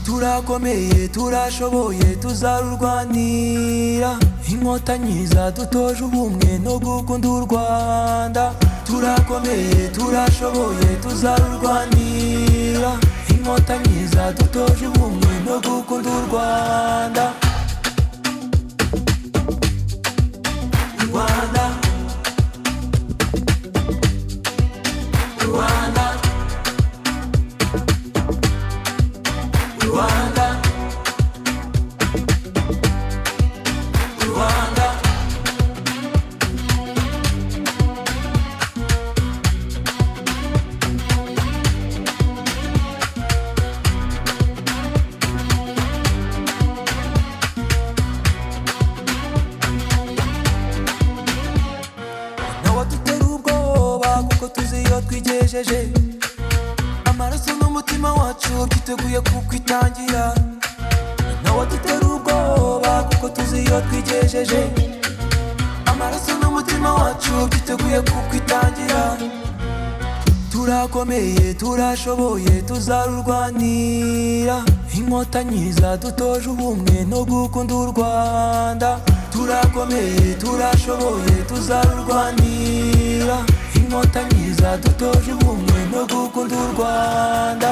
turakomeye turashoboye tuzarurwanira inkotanyi zadutoje ubumwe no gukunda u Rwanda turakomeye turashoboye tuzarurwanira inkotanyi zadutoje ubumwe no gukunda u Rwanda Rwanda Rwanda Rwanda Rwanda nawadutera ubwoba kuko tuzi iyo twigejeje amaraso n'umutima wacu byiteguye kukwitangira nawadutera ubwoba kuko tuzi iyo twigejeje amaraso n'umutima wacu byiteguye kukwitangira turakomeye turashoboye tuzarurwanira inkotanyi zadutoje ubumwe no gukunda u Rwanda turakomeye turashoboye tuzarurwanira inkotanyi zadutoje ubumwe no gukunda u Rwanda